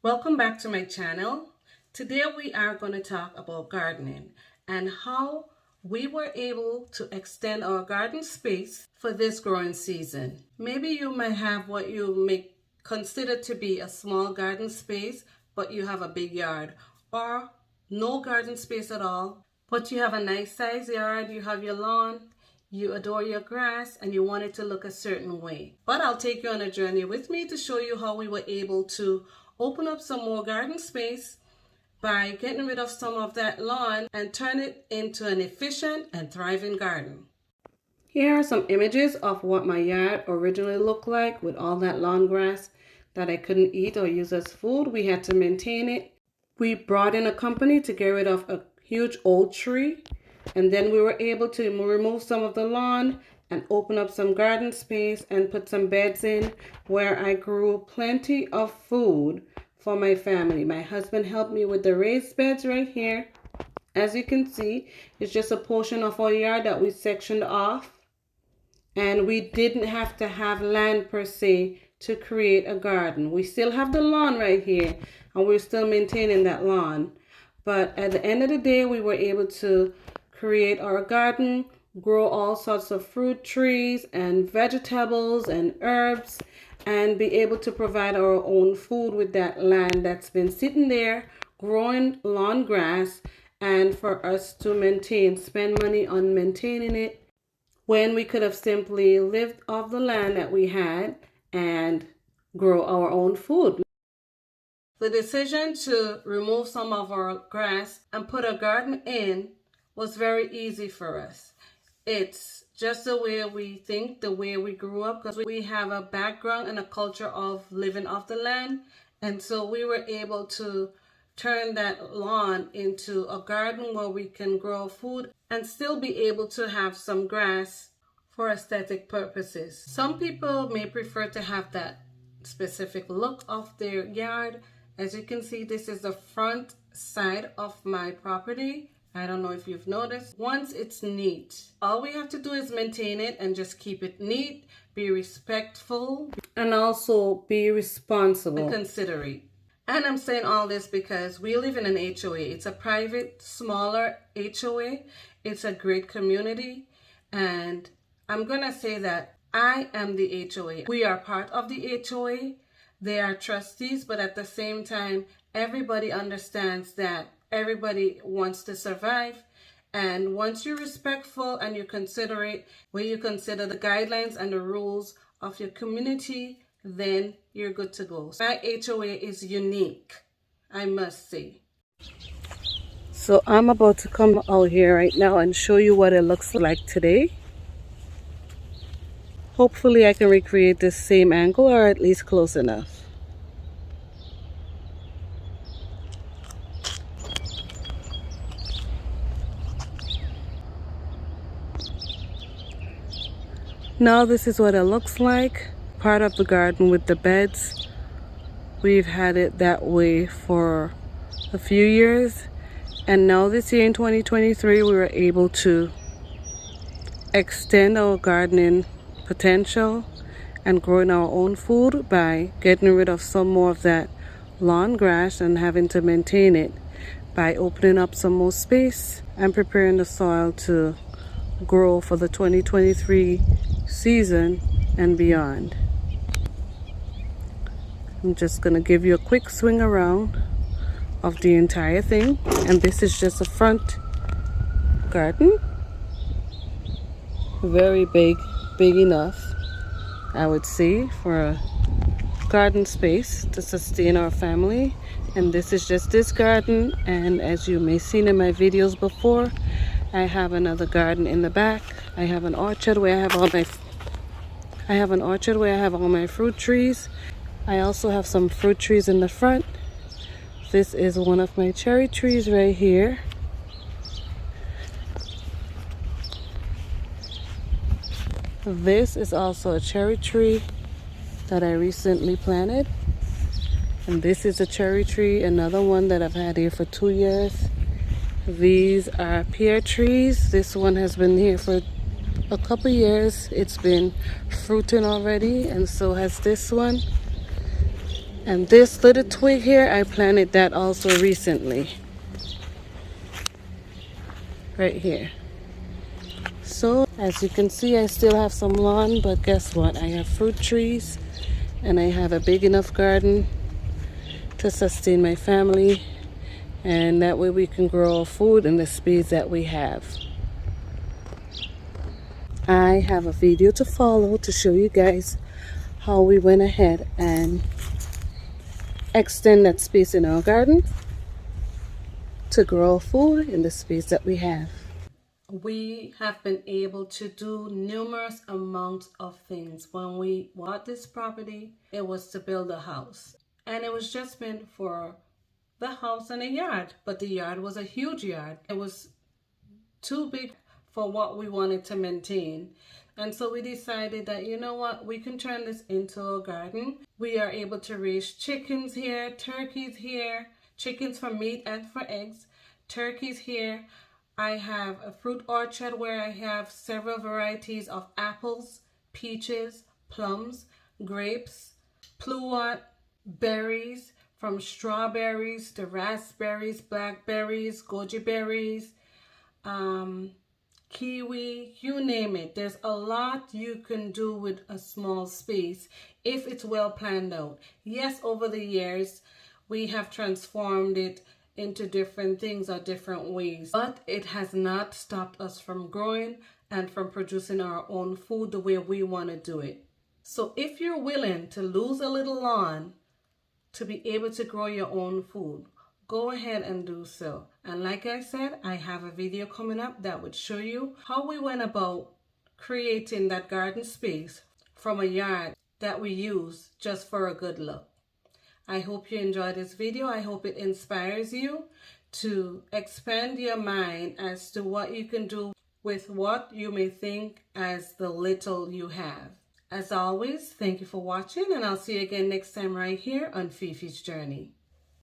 Welcome back to my channel. Today we are going to talk about gardening and how we were able to extend our garden space for this growing season. Maybe you might have what you may consider to be a small garden space, but you have a big yard, or no garden space at all, but you have a nice size yard, you have your lawn, you adore your grass, and you want it to look a certain way. But I'll take you on a journey with me to show you how we were able to open up some more garden space by getting rid of some of that lawn and turn it into an efficient and thriving garden. Here are some images of what my yard originally looked like with all that lawn grass that I couldn't eat or use as food. We had to maintain it. We brought in a company to get rid of a huge old tree, and then we were able to remove some of the lawn and open up some garden space and put some beds in where I grew plenty of food for my family. My husband helped me with the raised beds right here. As you can see, it's just a portion of our yard that we sectioned off, and we didn't have to have land per se to create a garden. We still have the lawn right here, and we're still maintaining that lawn. But at the end of the day, we were able to create our garden, grow all sorts of fruit trees and vegetables and herbs, and be able to provide our own food with that land that's been sitting there growing lawn grass, and for us to spend money on maintaining it when we could have simply lived off the land that we had and grow our own food. The decision to remove some of our grass and put a garden in was very easy for us. It's just the way we think, the way we grew up, because we have a background and a culture of living off the land. And so we were able to turn that lawn into a garden where we can grow food and still be able to have some grass for aesthetic purposes. Some people may prefer to have that specific look of their yard. As you can see, this is the front side of my property. I don't know if you've noticed. Once it's neat, all we have to do is maintain it and just keep it neat, be respectful, and also be responsible and considerate. And I'm saying all this because we live in an HOA. It's a private, smaller HOA. It's a great community. And I'm going to say that I am the HOA. We are part of the HOA. They are trustees, but at the same time, everybody understands that everybody wants to survive. And once you're respectful and you're considerate, when you consider the guidelines and the rules of your community, then you're good to go. My HOA is unique, I must say. So I'm about to come out here right now and show you what it looks like today. Hopefully I can recreate this same angle, or at least close enough. Now this is what it looks like. Part of the garden with the beds. We've had it that way for a few years, and now this year in 2023 we were able to extend our gardening potential and growing our own food by getting rid of some more of that lawn grass and having to maintain it by opening up some more space and preparing the soil to grow for the 2023 season and beyond. I'm just gonna give you a quick swing around of the entire thing, and this is just a front garden. Very big enough, I would say, for a garden space to sustain our family. And this is just this garden, and as you may have seen in my videos before, I have another garden in the back. I have an orchard where I have all my fruit trees. I also have some fruit trees in the front. This is one of my cherry trees right here. This is also a cherry tree that I recently planted. And this is a cherry tree, another one that I've had here for 2 years. These are pear trees. This one has been here for a couple years. It's been fruiting already, and so has this one. And this little twig here, I planted that also recently. Right here. So as you can see, I still have some lawn, but guess what? I have fruit trees and I have a big enough garden to sustain my family, and that way we can grow our food in the space that we have. I have a video to follow to show you guys how we went ahead and extend that space in our garden to grow food in the space that we have. We have been able to do numerous amounts of things. When we bought this property, it was to build a house, and it was just meant for the house and a yard, but the yard was a huge yard. It was too big for what we wanted to maintain. And so we decided that, you know what, we can turn this into a garden. We are able to raise chickens here, turkeys here, chickens for meat and for eggs, turkeys here. I have a fruit orchard where I have several varieties of apples, peaches, plums, grapes, pluot, berries, from strawberries to raspberries, blackberries, goji berries, kiwi, you name it. There's a lot you can do with a small space if it's well planned out. Yes, over the years, we have transformed it into different things or different ways, but it has not stopped us from growing and from producing our own food the way we want to do it. So if you're willing to lose a little lawn to be able to grow your own food, go ahead and do so. And like I said, I have a video coming up that would show you how we went about creating that garden space from a yard that we use just for a good look. I hope you enjoyed this video. I hope it inspires you to expand your mind as to what you can do with what you may think as the little you have. As always, thank you for watching, and I'll see you again next time right here on Fifi's Journey.